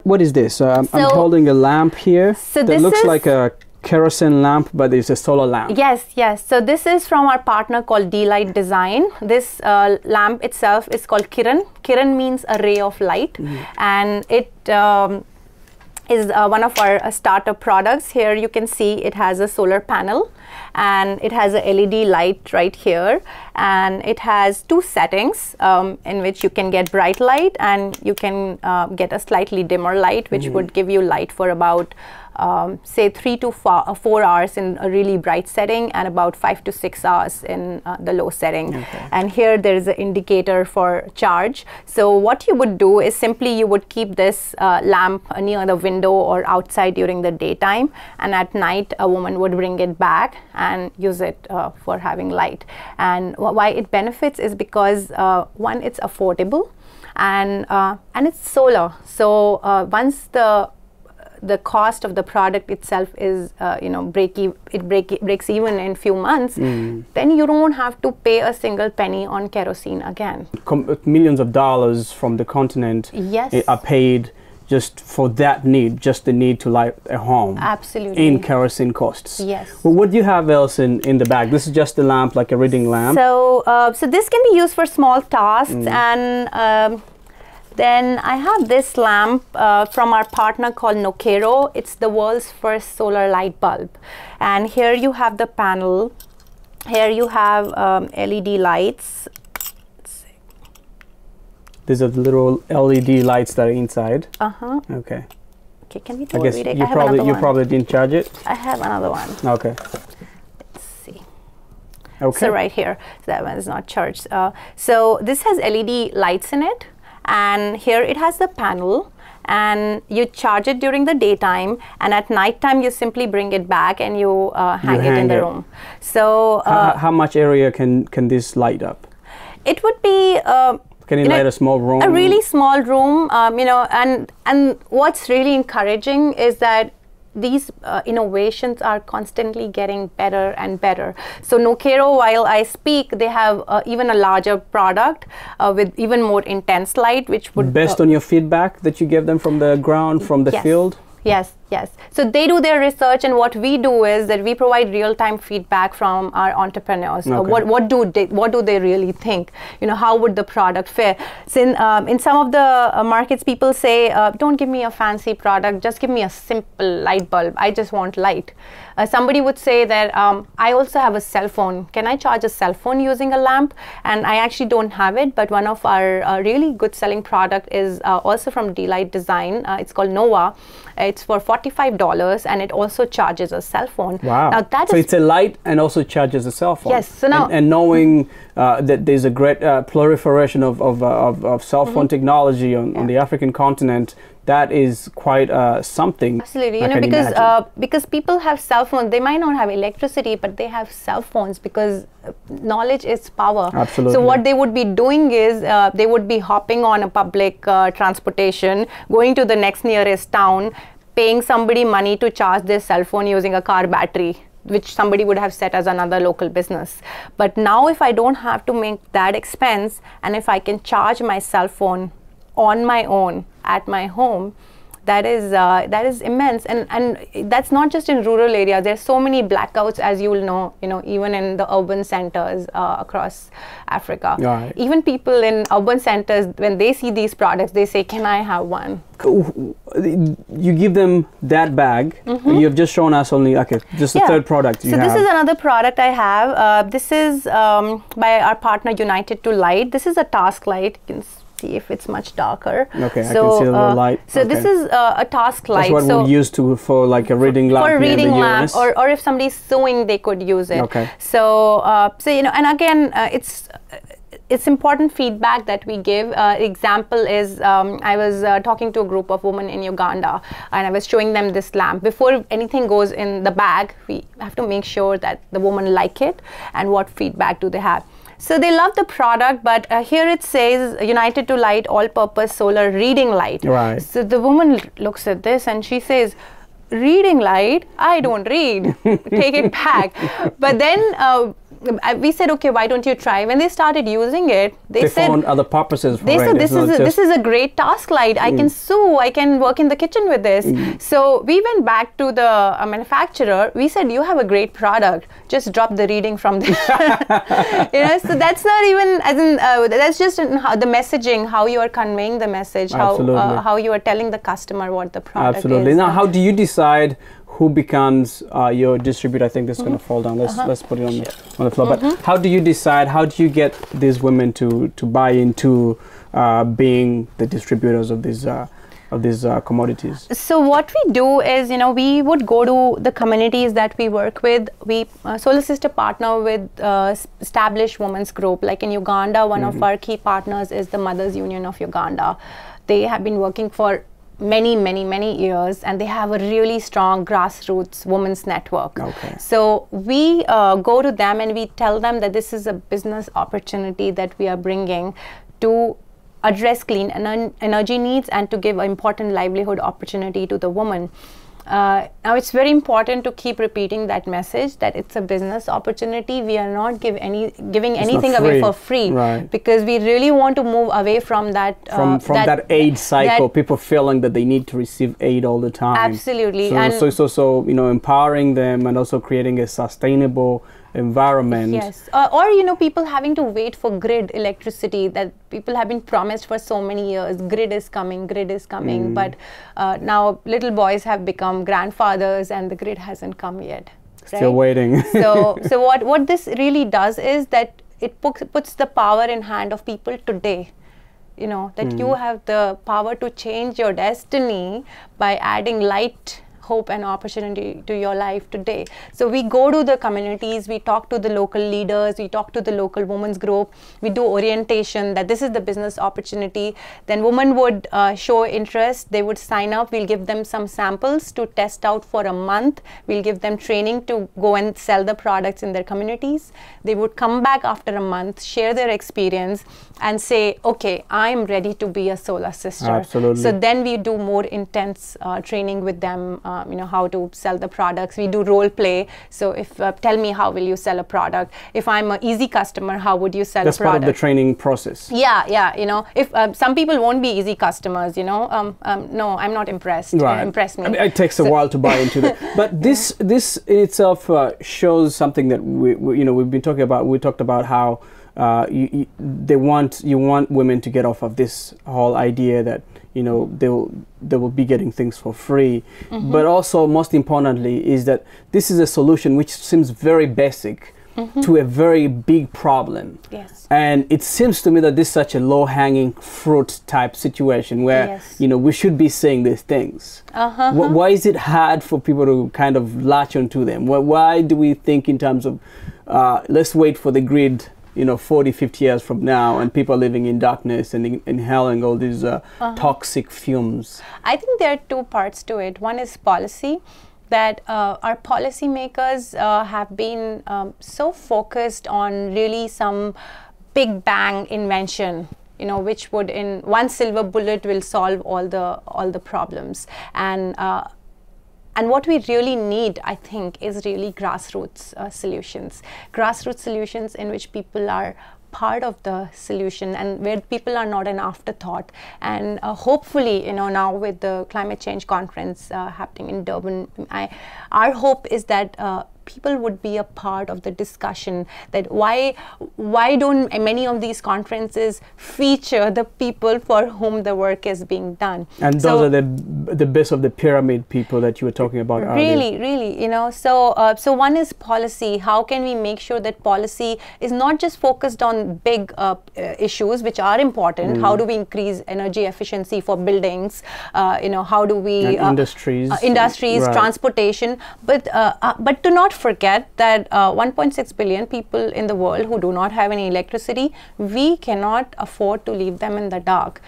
what is this? I'm holding a lamp here that looks like a kerosene lamp, but it's a solar lamp. Yes, yes. So this is from our partner called D-Light Design. This lamp itself is called Kiran. Kiran means a ray of light, and it is one of our startup products. Here you can see it has a solar panel, and it has a LED light right here, and it has two settings in which you can get bright light, and you can get a slightly dimmer light, which would give you light for about say 3 to 4 hours in a really bright setting, and about 5 to 6 hours in the low setting. And here there is an indicator for charge. So what you would do is simply you would keep this lamp near the window or outside during the daytime, and at night a woman would bring it back and use it for having light. And why it benefits is because one, it's affordable, and it's solar. So once the cost of the product itself is breaks even in few months, then you don't have to pay a single penny on kerosene again. Millions of dollars from the continent are paid just for that need, just the need to light a home. Absolutely. In kerosene costs. Yes. Well, what do you have else in the bag? This is just a lamp, like a reading lamp. So so this can be used for small tasks, and then I have this lamp from our partner called Nokero. It's the world's first solar light bulb. And here you have the panel. Here you have LED lights. Let's see. These are the little LED lights that are inside. Okay. Okay, can we I guess read it? you probably didn't charge it? I have another one. Okay. Let's see. Okay. So right here, so that one is not charged. So this has LED lights in it. And here it has the panel, and you charge it during the daytime, and at night time you simply bring it back and you hang it in the room. So how much area can this light up? It would be can you light a small room? A really small room, and what's really encouraging is that these innovations are constantly getting better and better. So Nokero, while I speak, they have even a larger product with even more intense light, which would... Based on your feedback that you give them from the ground, from the field? Yes, yes. So they do their research, and what we do is that we provide real-time feedback from our entrepreneurs. What do they really think? How would the product fare? So in some of the markets, people say, don't give me a fancy product, just give me a simple light bulb. I just want light. Somebody would say that I also have a cell phone. Can I charge a cell phone using a lamp? And I actually don't have it, but one of our really good selling product is also from D-Light Design. It's called Nova. It's for $45, and it also charges a cell phone. Wow. Now so it's a light and also charges a cell phone. Yes. So now, and knowing that there's a great proliferation of cell phone technology on the African continent, that is quite something. Absolutely, because people have cell phones. They might not have electricity, but they have cell phones because knowledge is power. Absolutely. So what they would be doing is they would be hopping on a public transportation, going to the next nearest town, paying somebody money to charge their cell phone using a car battery, which somebody would have set as another local business. But now if I don't have to make that expense, and if I can charge my cell phone on my own at my home, that is immense, and that's not just in rural areas. There's so many blackouts, as you will know, even in the urban centers across Africa. Right. Even people in urban centers, when they see these products, they say, "Can I have one?" You give them that bag. You have just shown us only just the third product. So this is another product I have. This is by our partner United to Light. This is a task light. You can see if it's much darker. Okay, so, I can see the light. So this is a task light. That's what we used to for like a reading lamp. For a reading lamp, or if somebody's sewing, they could use it. Okay. So and again, it's important feedback that we give. Example is I was talking to a group of women in Uganda, and I was showing them this lamp. Before anything goes in the bag, we have to make sure that the women like it, and what feedback do they have. So they love the product, but here it says United to Light all-purpose solar reading light. Right. So the woman looks at this and she says, "Reading light? I don't read. Take it back." But then we said, okay, why don't you try? When they started using it, they said found other purposes for they said this is a great task light. I can sew, I can work in the kitchen with this. So we went back to the manufacturer. We said, you have a great product, just drop the reading from there. So that's not even as in that's just in the messaging, how you are conveying the message, how you are telling the customer what the product is. Now, how do you decide who becomes your distributor? I think this is going to fall down. Let's put it on the floor. But how do you decide? How do you get these women to buy into being the distributors of these commodities? So what we do is, we would go to the communities that we work with. We Solar Sister partner with established women's group. Like in Uganda, one of our key partners is the Mothers Union of Uganda. They have been working for many years, and they have a really strong grassroots women's network. Okay. So we go to them and we tell them that this is a business opportunity that we are bringing to address clean energy needs and to give an important livelihood opportunity to the woman. Now it's very important to keep repeating that message, that it's a business opportunity. We are not giving anything away for free, right? Because we really want to move away from that that aid cycle. People feeling that they need to receive aid all the time. Absolutely. So empowering them and also creating a sustainable environment. Yes. Or people having to wait for grid electricity that people have been promised for so many years. Grid is coming, but now little boys have become grandfathers and the grid hasn't come yet. Right? Still waiting. So what this really does is that it puts the power in hand of people today. That you have the power to change your destiny by adding light, hope and opportunity to your life today. So we go to the communities, we talk to the local leaders, we talk to the local women's group, we do orientation that this is the business opportunity. Then women would show interest, they would sign up, we'll give them some samples to test out for a month, we'll give them training to go and sell the products in their communities. They would come back after a month, share their experience and say, okay, I'm ready to be a Solar Sister. Absolutely. So then we do more intense training with them, how to sell the products. We do role play. So if tell me, how will you sell a product? If I'm an easy customer, how would you sell a product? That's part of the training process. Yeah. If some people won't be easy customers, no, I'm not impressed. Right. Impress me. I mean, it takes a while to buy into that. But this in itself shows something that we've been talking about. We talked about how you want women to get off of this whole idea that they will be getting things for free, but also most importantly is that this is a solution which seems very basic to a very big problem. Yes. And it seems to me that this is such a low-hanging fruit type situation where we should be saying these things. Why is it hard for people to kind of latch onto them? Why do we think in terms of let's wait for the grid 40, 50 years from now, and people are living in darkness and inhaling all these toxic fumes? I think there are two parts to it. One is policy, that our policymakers have been so focused on really some big bang invention, which would in one silver bullet will solve all the problems. And what we really need, I think, is really grassroots solutions. Grassroots solutions in which people are part of the solution and where people are not an afterthought. And hopefully, now with the climate change conference happening in Durban, our hope is that people would be a part of the discussion, that why don't many of these conferences feature the people for whom the work is being done. And those are the base of the pyramid people that you were talking about earlier. Really, so one is policy. How can we make sure that policy is not just focused on big issues which are important? How do we increase energy efficiency for buildings? How do we industries, right. Transportation, but to not forget that 1.6 billion people in the world who do not have any electricity, we cannot afford to leave them in the dark.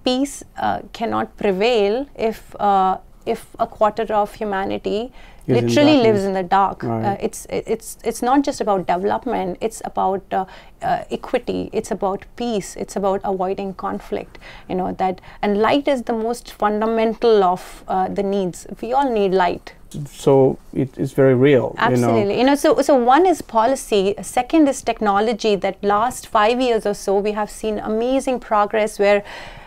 Peace cannot prevail if if a quarter of humanity Is literally in lives in the dark? Right. It's not just about development. It's about equity. It's about peace. It's about avoiding conflict. You know that, and light is the most fundamental of the needs. We all need light. So it is very real. Absolutely. So one is policy. Second is technology. That last 5 years or so, we have seen amazing progress where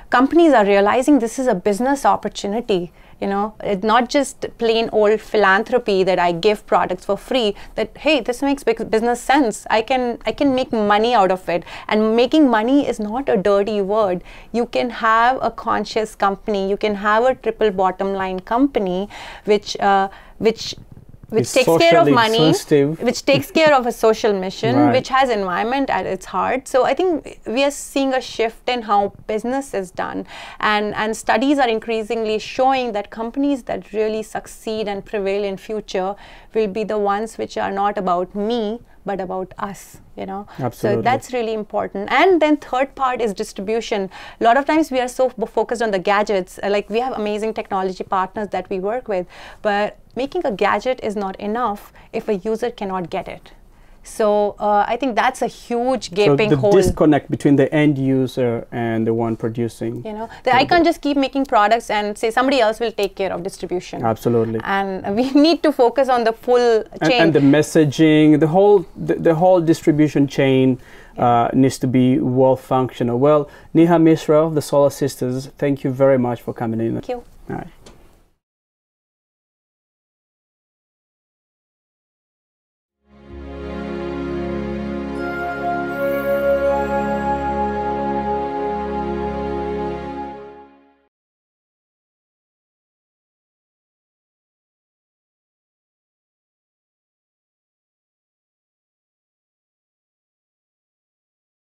companies are realizing this is a business opportunity. It's not just plain old philanthropy that I give products for free, that, hey, this makes business sense. I can make money out of it. And making money is not a dirty word. You can have a conscious company. You can have a triple bottom line company, which takes care of money, which takes care of a social mission, right. which has environment at its heart. So I think we are seeing a shift in how business is done. And studies are increasingly showing that companies that really succeed and prevail in future will be the ones which are not about me, but about us, Absolutely. So that's really important. And then third part is distribution. A lot of times we are so focused on the gadgets, like we have amazing technology partners that we work with, but making a gadget is not enough if a user cannot get it. So I think that's a huge gaping hole. So the disconnect between the end user and the one producing. I can't just keep making products and say somebody else will take care of distribution. Absolutely. And we need to focus on the full chain. And the messaging, the whole distribution chain needs to be well functional. Well, Neha, Misra of the Solar Sisters, thank you very much for coming in. Thank you. All right.